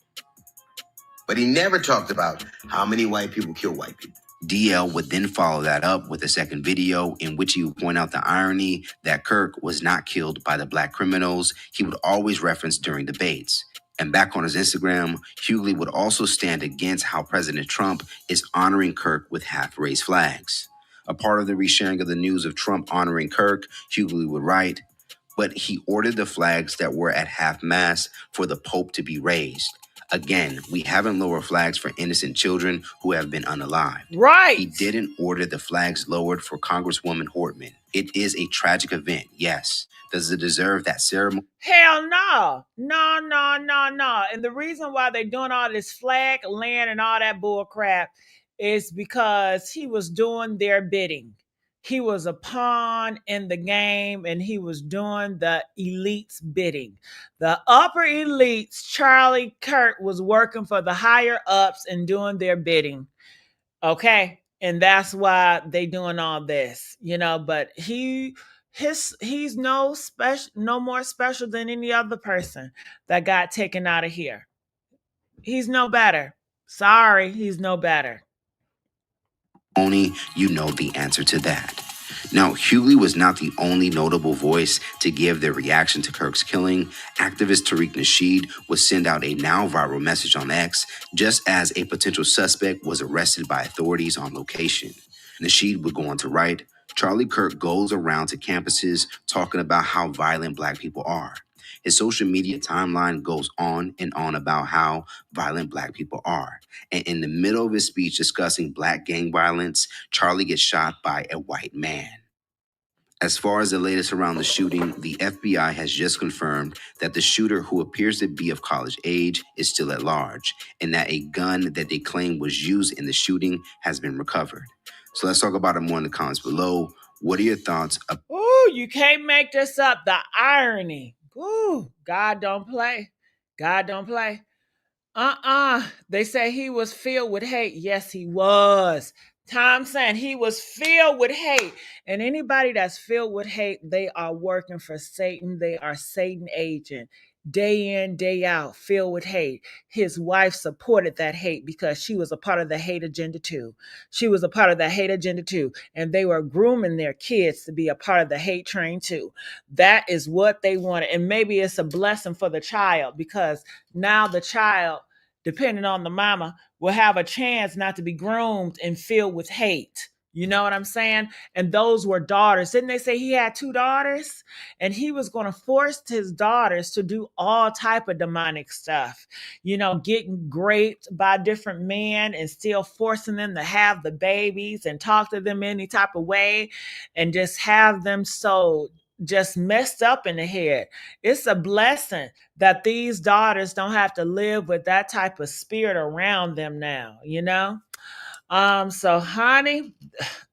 But he never talked about how many white people kill white people. DL would then follow that up with a second video in which he would point out the irony that Kirk was not killed by the black criminals he would always reference during debates. And back on his Instagram, Hugley would also stand against how President Trump is honoring Kirk with half-raised flags. A part of the resharing of the news of Trump honoring Kirk, Hugley would write, but he ordered the flags that were at half-mast for the Pope to be raised. Again, we haven't lowered flags for innocent children who have been unalived. Right. He didn't order the flags lowered for Congresswoman Hortman. It is a tragic event, yes. Does it deserve that ceremony? Hell no. No. And the reason why they're doing all this flag land and all that bull crap is because he was doing their bidding. He was a pawn in the game and he was doing the elites bidding. The upper elites, Charlie Kirk, was working for the higher ups and doing their bidding. Okay. And that's why they doing all this, but he's no more special than any other person that got taken out of here. He's no better. Sorry, he's no better. Only you know the answer to that. Now, Hugley was not the only notable voice to give their reaction to Kirk's killing. Activist Tariq Nasheed would send out a now viral message on X just as a potential suspect was arrested by authorities on location. Nasheed would go on to write, Charlie Kirk goes around to campuses talking about how violent black people are. His social media timeline goes on and on about how violent black people are. And in the middle of his speech discussing black gang violence, Charlie gets shot by a white man. As far as the latest around the shooting, the FBI has just confirmed that the shooter, who appears to be of college age, is still at large, and that a gun that they claim was used in the shooting has been recovered. So let's talk about it more in the comments below. What are your thoughts? Ooh, you can't make this up. The irony. Ooh, God don't play. God don't play. They say he was filled with hate. Yes, he was. Tom saying he was filled with hate. And anybody that's filled with hate, they are working for Satan. They are Satan agent. Day in, day out, filled with hate. His wife supported that hate because she was a part of the hate agenda too. She was a part of the hate agenda too. And they were grooming their kids to be a part of the hate train too. That is what they wanted. And maybe it's a blessing for the child because now the child, depending on the mama, will have a chance not to be groomed and filled with hate. You know what I'm saying? And those were daughters. Didn't they say he had 2 daughters? And he was going to force his daughters to do all type of demonic stuff. You know, getting raped by different men and still forcing them to have the babies and talk to them any type of way and just have them so just messed up in the head. It's a blessing that these daughters don't have to live with that type of spirit around them now, you know? So honey,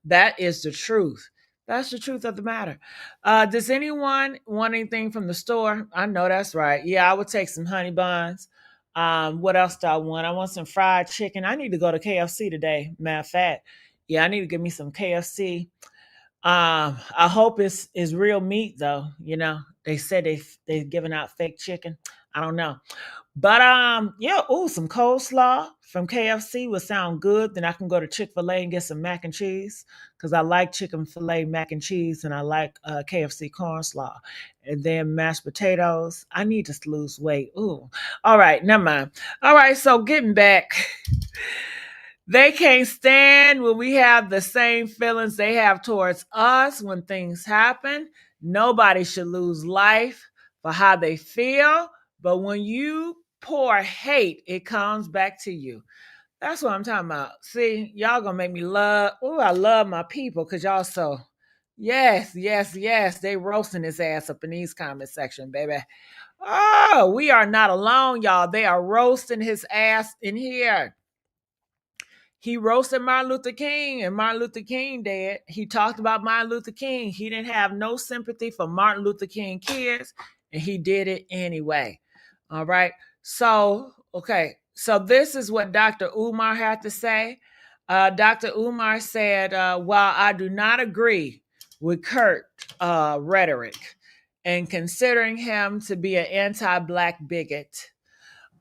that is the truth. That's the truth of the matter. Does anyone want anything from the store? I know that's right. Yeah, I would take some honey buns. What else do I want? I want some fried chicken. I need to go to KFC today. Matter of fact, yeah, I need to get me some KFC. I hope it's real meat though. You know, they said they're giving out fake chicken. I don't know. But yeah, some coleslaw from KFC would sound good. Then I can go to Chick-fil-A and get some mac and cheese because I like chicken filet mac and cheese and I like KFC corn slaw. And then mashed potatoes. I need to lose weight. Ooh. All right, never mind. All right, so getting back. They can't stand when we have the same feelings they have towards us when things happen. Nobody should lose life for how they feel. But when you pour hate, it comes back to you. That's what I'm talking about. See, y'all gonna make me love. Oh, I love my people because y'all so. Yes, yes, yes. They roasting his ass up in these comment section, baby. Oh, we are not alone, y'all. They are roasting his ass in here. He roasted Martin Luther King, and Martin Luther King dead. He talked about Martin Luther King. He didn't have no sympathy for Martin Luther King kids, and he did it anyway. All right. So, okay. So this is what Dr. Umar had to say. Dr. Umar said, while I do not agree with Kirk rhetoric and considering him to be an anti-Black bigot,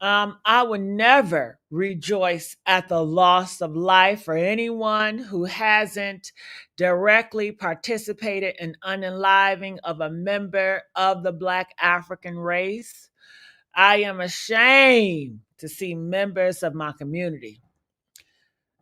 I would never rejoice at the loss of life for anyone who hasn't directly participated in unaliving of a member of the Black African race. I am ashamed to see members of my community.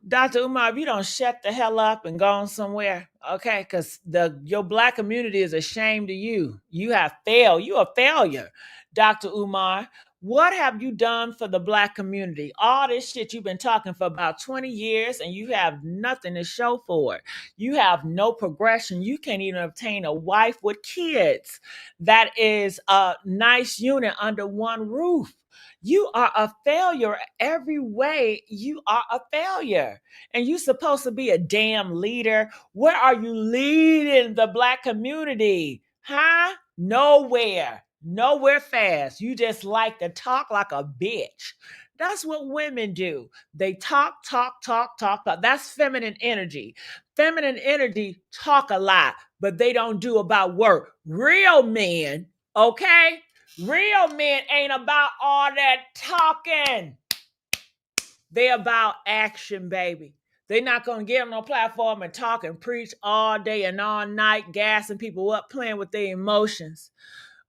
Dr. Umar, if you don't shut the hell up and go on somewhere, okay? Because your Black community is ashamed of you. You have failed. You a failure, Dr. Umar. What have you done for the Black community? All this shit you've been talking for about 20 years and you have nothing to show for it. You have no progression. You can't even obtain a wife with kids. That is a nice unit under one roof. You are a failure every way. You are a failure. And you're supposed to be a damn leader. Where are you leading the Black community? Huh? Nowhere. Nowhere fast. You just like to talk like a bitch. That's what women do. They talk. That's feminine energy. Feminine energy talk a lot, but they don't do about work. Real men, okay? Real men ain't about all that talking. They about action, baby. They're not going to get on no platform and talk and preach all day and all night, gassing people up, playing with their emotions.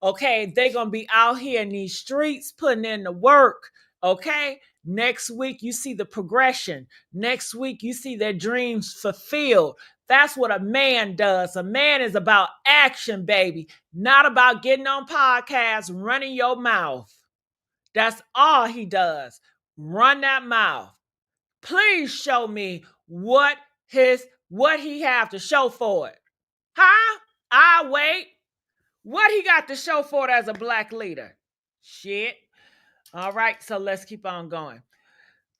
Okay, they're going to be out here in these streets putting in the work. Okay, next week you see the progression. Next week you see their dreams fulfilled. That's what a man does. A man is about action, baby, not about getting on podcasts, running your mouth. That's all he does. Run that mouth. Please show me what he have to show for it. Huh? I'll wait. What he got to show for it as a Black leader? Shit. All right, so let's keep on going.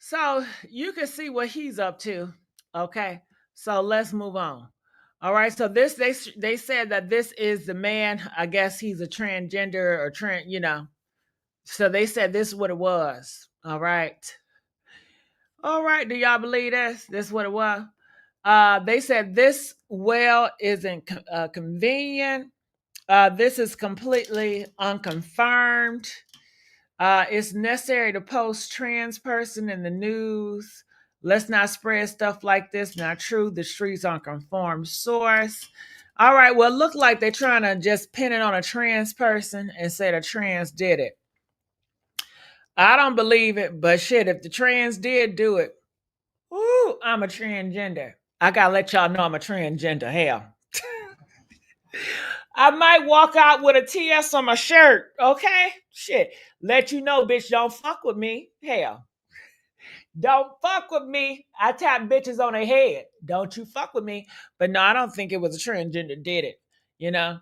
So you can see what he's up to. Okay, so let's move on. All right, so this they said that this is the man. I guess he's a transgender or trans, you know. So they said this is what it was. All right. All right, do y'all believe this? This is what it was. They said this well isn't convenient. This is completely unconfirmed. It's necessary to post trans person in the news. Let's not spread stuff like this. Not true. The streets aren't confirmed source. All right. Well, it looked like they're trying to just pin it on a trans person and say the trans did it. I don't believe it, but shit, if the trans did do it, I'm a transgender. I gotta let y'all know I'm a transgender. Hell. I might walk out with a TS on my shirt, okay? Shit. Let you know, bitch, don't fuck with me. Hell. Don't fuck with me. I tap bitches on their head. Don't you fuck with me. But no, I don't think it was a transgender did it. You know?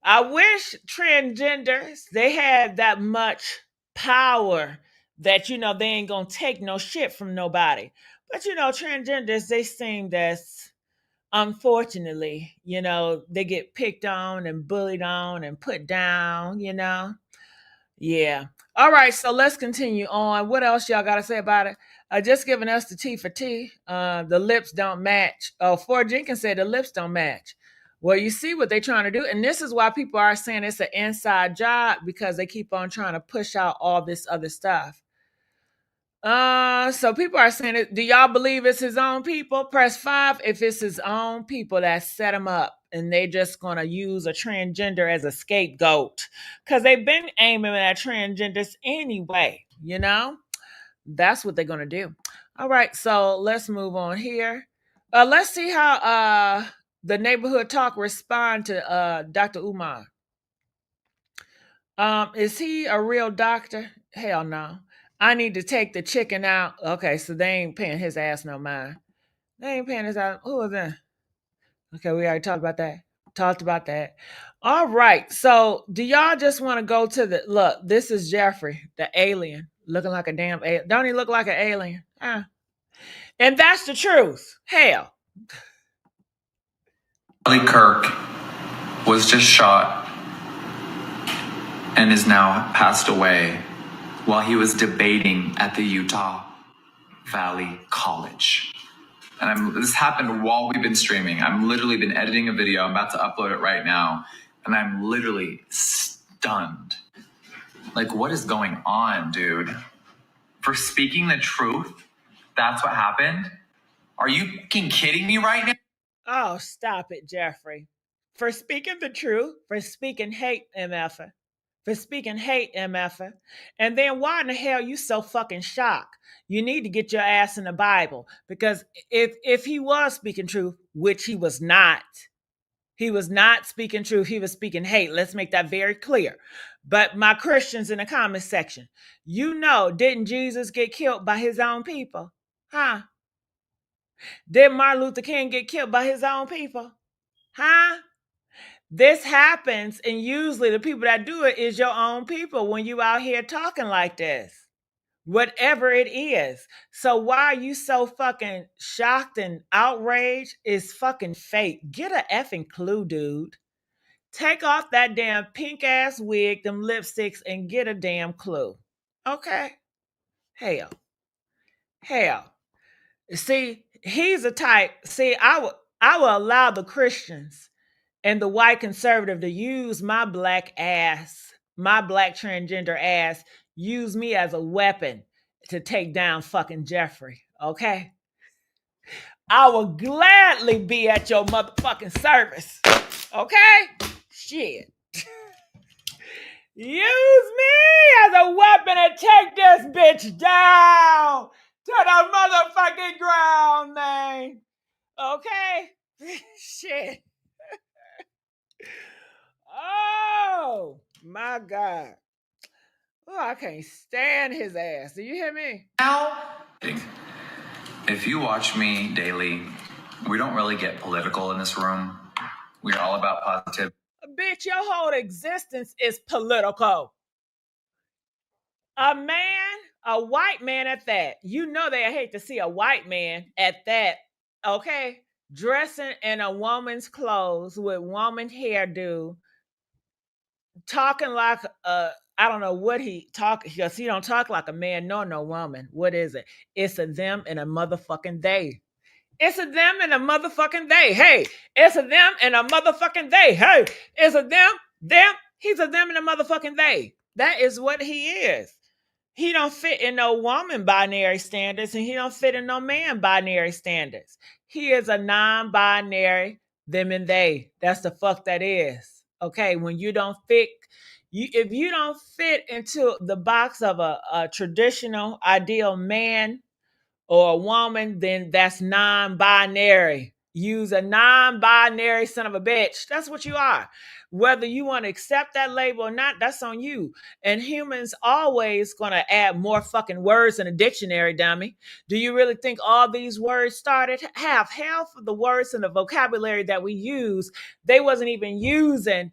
I wish transgenders, they had that much power that, they ain't gonna take no shit from nobody. But, transgenders, they seem that's unfortunately, they get picked on and bullied on and put down. Yeah. All right, so let's continue on. What else y'all got to say about it? Just giving us the T for T. The lips don't match. Oh, Ford Jenkins said the lips don't match. Well, you see what they're trying to do. And this is why people are saying it's an inside job, because they keep on trying to push out all this other stuff. So people are saying it. Do y'all believe it's his own people? Press 5 if it's his own people that set him up and they just gonna use a transgender as a scapegoat. Because they've been aiming at transgenders anyway, That's what they're gonna do. All right, so let's move on here. Let's see how the neighborhood talk respond to Dr. Umar. Is he a real doctor? Hell no. I need to take the chicken out. Okay, so they ain't paying his ass no mind. They ain't paying his ass. Who was that? Okay, we already talked about that. All right. So do y'all just want to go to the look? This is Jeffree, the alien, looking like a damn alien. Don't he look like an alien? And that's the truth. Hell. Kirk was just shot and is now passed away while he was debating at the Utah Valley College. And this happened while we've been streaming. I'm literally been editing a video. I'm about to upload it right now. And I'm literally stunned. Like, what is going on, dude? For speaking the truth, that's what happened? Are you fucking kidding me right now? Oh, stop it, Jeffree. For speaking the truth, for speaking hate, MFer. For speaking hate, MFer. And then why in the hell you so fucking shocked? You need to get your ass in the Bible. Because if he was speaking truth, which he was not speaking truth, he was speaking hate. Let's make that very clear. But my Christians in the comment section, didn't Jesus get killed by his own people? Huh? Did Martin Luther King get killed by his own people? Huh? This happens, and usually the people that do it is your own people when you out here talking like this. Whatever it is. So why are you so fucking shocked and outraged? Is fucking fake. Get a effing clue, dude. Take off that damn pink ass wig, them lipsticks, and get a damn clue. Okay? Hell. See, he's a type. See, I will allow the Christians and the white conservative to use my black ass, my black transgender ass, use me as a weapon to take down fucking Jeffree. Okay? I will gladly be at your motherfucking service. Okay? Shit. Use me as a weapon to take this bitch down to the motherfucking ground, man. Okay? Shit. Oh, my God. Oh, I can't stand his ass. Do you hear me? Now, if you watch me daily, we don't really get political in this room. We're all about positivity. Bitch, your whole existence is political. A man, a white man at that. They hate to see a white man at that, okay? Dressing in a woman's clothes with woman hairdo, talking like I don't know what he talk, because he don't talk like a man nor no woman. What is it? It's a them and a motherfucking they. It's a them and a motherfucking they. Hey, it's a them and a motherfucking they. Hey, it's a them. He's a them and a motherfucking they. That is what he is. He don't fit in no woman binary standards, and he don't fit in no man binary standards. He is a non-binary them and they. That's the fuck that is. Okay, when you don't fit, if you don't fit into the box of a traditional ideal man or a woman, then that's non-binary. Use a non-binary son of a bitch. That's what you are. Whether you want to accept that label or not, that's on you. And humans always going to add more fucking words in a dictionary, dummy. Do you really think all these words started? Half of the words in the vocabulary that we use, they wasn't even using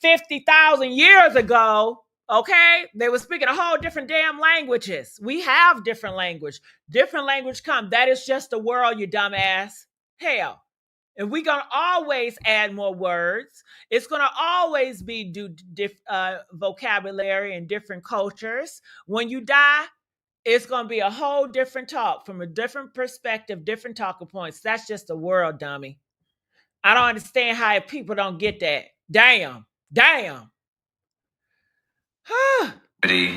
50,000 years ago. Okay, they were speaking a whole different damn languages. We have different language come. That is just the world, you dumbass. Hell, if we're gonna always add more words, it's gonna always be vocabulary in different cultures. When you die, it's gonna be a whole different talk from a different perspective, different talking points. That's just the world, dummy. I don't understand how people don't get that. Damn.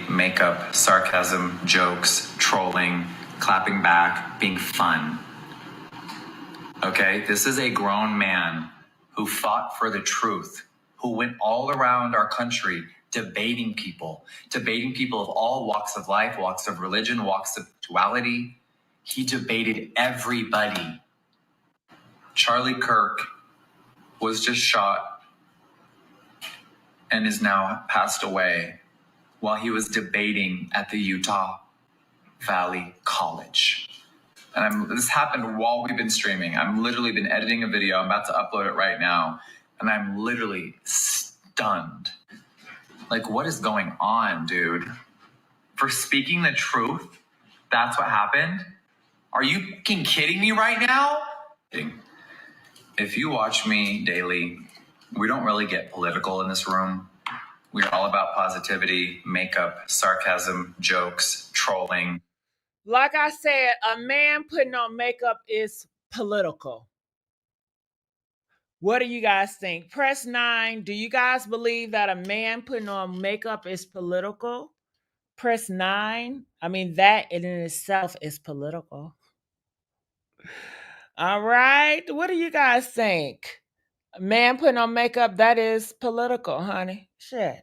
Makeup, sarcasm, jokes, trolling, clapping back, being fun. Okay, this is a grown man who fought for the truth, who went all around our country debating people of all walks of life, walks of religion, walks of sexuality. He debated everybody. Charlie Kirk was just shot and is now passed away while he was debating at the Utah Valley College. And this happened while we've been streaming. I've literally been editing a video. I'm about to upload it right now. And I'm literally stunned. Like, what is going on, dude? For speaking the truth, that's what happened? Are you fucking kidding me right now? If you watch me daily, we don't really get political in this room. We're all about positivity, makeup, sarcasm, jokes, trolling. Like I said, a man putting on makeup is political. What do you guys think? Press 9. Do you guys believe that a man putting on makeup is political? Press 9. I mean, that in itself is political. All right. What do you guys think? A man putting on makeup, that is political, honey. Shit.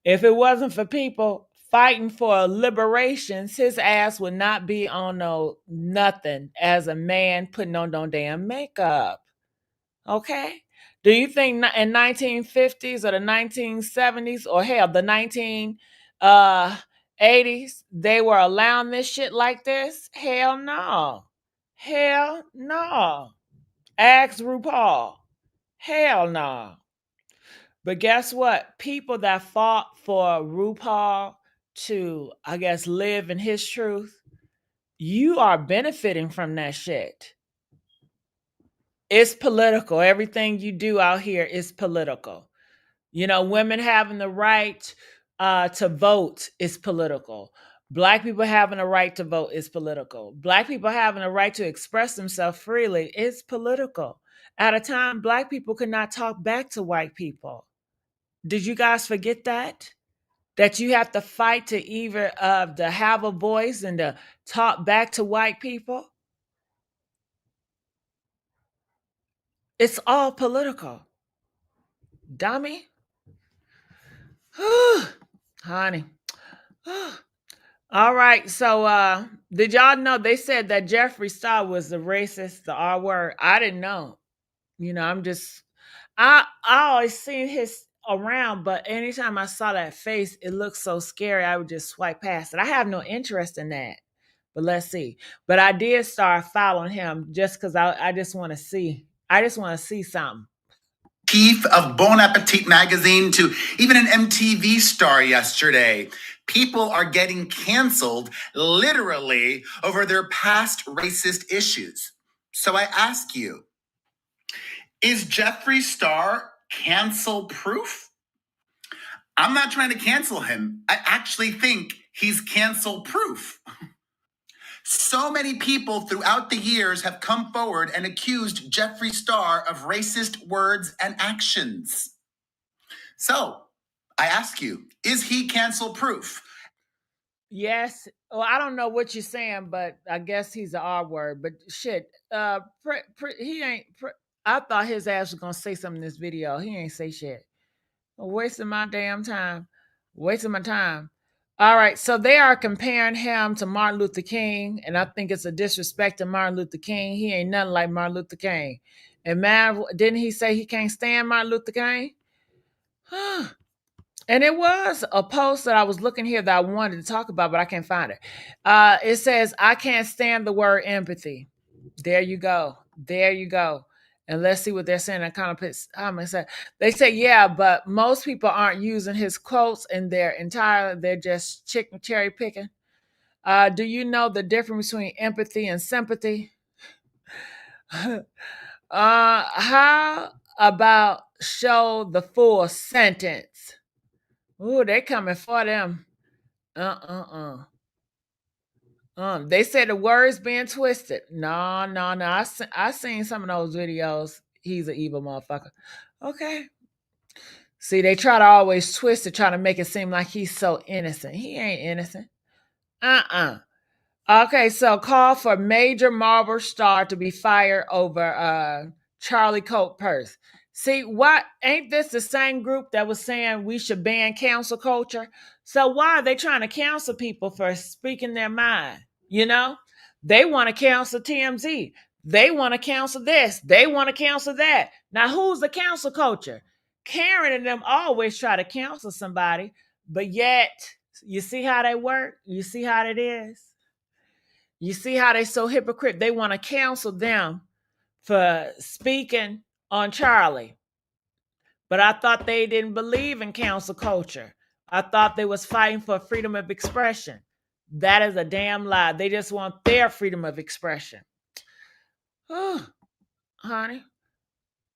If it wasn't for people fighting for liberations, his ass would not be on no nothing as a man putting on no damn makeup. Okay? Do you think in 1950s or the 1970s or hell, the 1980s, they were allowing this shit like this? Hell no. Hell no. Ask RuPaul. Hell no. But guess what? People that fought for RuPaul to, I guess, live in his truth, you are benefiting from that shit. It's political. Everything you do out here is political. You know, women having the right to vote is political. Black people having a right to vote is political. Black people having a right to express themselves freely is political. At a time, Black people could not talk back to white people. Did you guys forget that? That you have to fight to either to have a voice and to talk back to white people? It's all political. Dummy. Honey. All right. So did y'all know they said that Jeffree Star was the racist, the R word? I didn't know. You know, I always seen his around, but anytime I saw that face, it looked so scary, I would just swipe past it. I have no interest in that. But let's see. But I did start following him just because I just want to see. I just want to see something. Chief of Bon Appetit magazine to even an MTV star yesterday. People are getting canceled literally over their past racist issues. So I ask you, is Jeffree Star cancel proof? I'm not trying to cancel him. I actually think he's cancel proof. So many people throughout the years have come forward and accused Jeffree Star of racist words and actions. So, I ask you, is he cancel proof? Yes. Well, I don't know what you're saying, but I guess he's an R word. But shit, he ain't. I thought his ass was gonna say something in this video. He ain't say shit. I'm wasting my damn time. Wasting my time. All right, so they are comparing him to Martin Luther King, and I think it's a disrespect to Martin Luther King. He ain't nothing like Martin Luther King. And man, didn't he say he can't stand Martin Luther King? And it was a post that I was looking here that I wanted to talk about, but I can't find it. It says, I can't stand the word empathy. There you go. There you go. And let's see what they're saying in comments. They say, yeah, but most people aren't using his quotes in their entire, they're just cherry picking. Do you know the difference between empathy and sympathy? How about show the full sentence? Ooh, they coming for them. They said the words being twisted. No. I seen some of those videos. He's an evil motherfucker. Okay. See, they try to always twist it, try to make it seem like he's so innocent. He ain't innocent. Okay, so call for major Marvel star to be fired over Charlie Coat purse. See, what ain't this the same group that was saying we should ban cancel culture? So why are they trying to cancel people for speaking their mind? You know, they want to cancel TMZ. They want to cancel this. They want to cancel that. Now, who's the cancel culture? Karen and them always try to cancel somebody, but yet you see how they work. You see how it is. You see how they so hypocrite. They want to cancel them for speaking on Charlie. But I thought they didn't believe in cancel culture. I thought they was fighting for freedom of expression. That is a damn lie. They just want their freedom of expression. Oh, honey.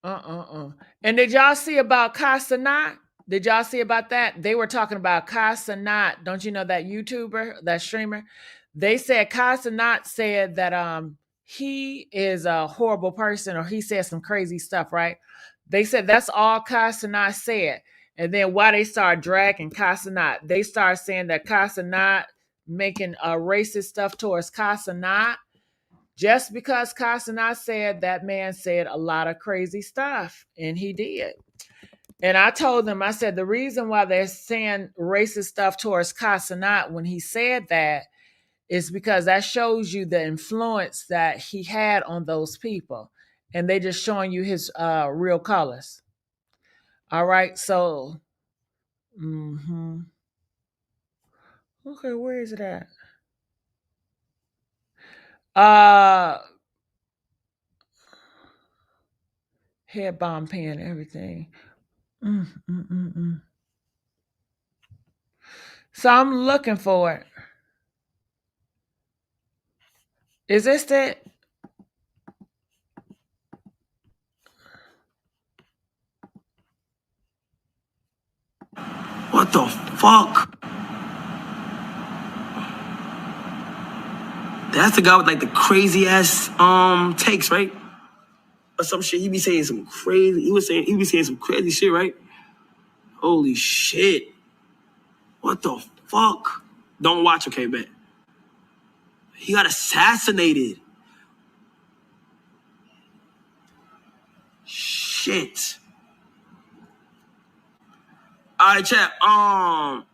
And did y'all see about Casanat? Did y'all see about that? They were talking about Casanat. Don't you know that YouTuber, that streamer? They said Casanat said that he is a horrible person, or he said some crazy stuff, right? They said that's all Casanat said. And then why they started dragging Casanat, they started saying that Casanat making racist stuff towards Casanat. Just because Casanat said that man said a lot of crazy stuff, and he did. And I told them, I said, the reason why they're saying racist stuff towards Casanat when he said that is because that shows you the influence that he had on those people. And they just showing you his real colors. All right, so, okay, where is it at? Head bomb pen, everything. So I'm looking for it. Is this it? What the fuck? That's the guy with like the crazy ass takes, right? Or some shit. He be saying some crazy. He be saying some crazy shit, right? Holy shit. What the fuck? Don't watch, okay, bet. He got assassinated. Shit. All right, chat. All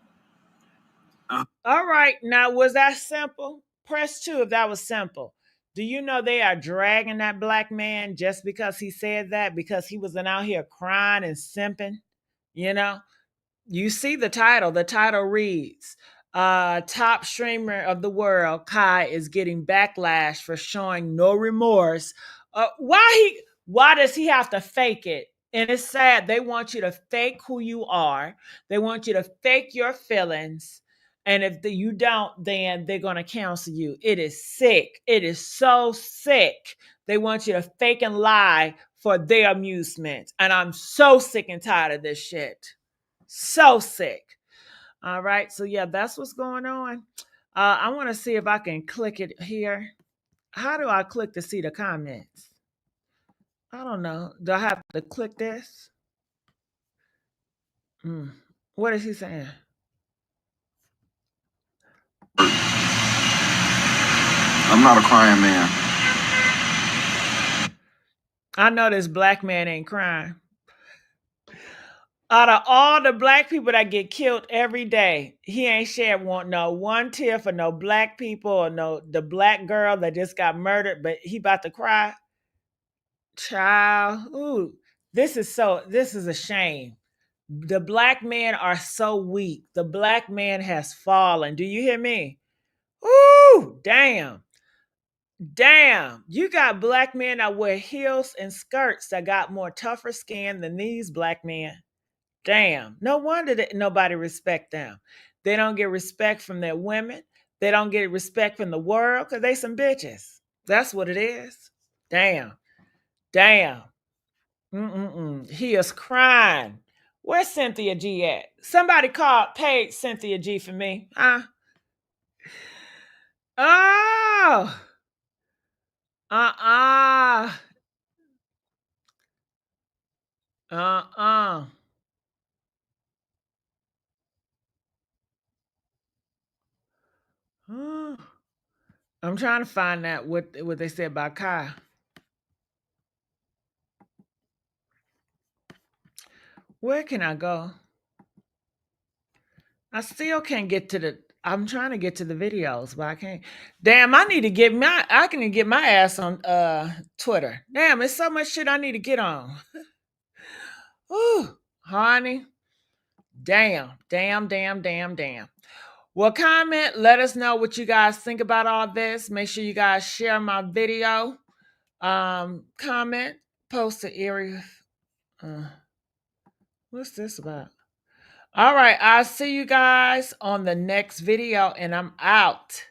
right. Now, was that simple? Press 2 if that was simple. Do you know they are dragging that black man just because he said that? Because he wasn't out here crying and simping? You know? You see the title. The title reads, top streamer of the world, Kai, is getting backlash for showing no remorse. Why does he have to fake it? And it's sad. They want you to fake who you are. They want you to fake your feelings. And if you don't, then they're going to cancel you. It is sick. It is so sick. They want you to fake and lie for their amusement. And I'm so sick and tired of this shit. So sick. All right. So yeah, that's what's going on. I want to see if I can click it here. How do I click to see the comments? I don't know. Do I have to click this? What is he saying? I'm not a crying man. I know this black man ain't crying. Out of all the black people that get killed every day, he ain't shed one tear for no black people or no the black girl that just got murdered, but he about to cry. Child, ooh, this is a shame. The black men are so weak. The black man has fallen. Do you hear me? Ooh, damn. Damn. You got black men that wear heels and skirts that got more tougher skin than these black men. Damn. No wonder that nobody respect them. They don't get respect from their women. They don't get respect from the world because they some bitches. That's what it is. Damn. Damn. He is crying. Where's Cynthia G at? Somebody paid Cynthia G for me. Huh? Oh. Uh-uh. Uh-uh. I'm trying to find out what they said about Kai. Where can I go? I still can't get to the. I'm trying to get to the videos, but I can't. Damn, I need to I can get my ass on Twitter. Damn, it's so much shit I need to get on. Ooh, honey. Damn. Well, comment. Let us know what you guys think about all this. Make sure you guys share my video. Comment. Post the area. What's this about? All right. I'll see you guys on the next video, and I'm out.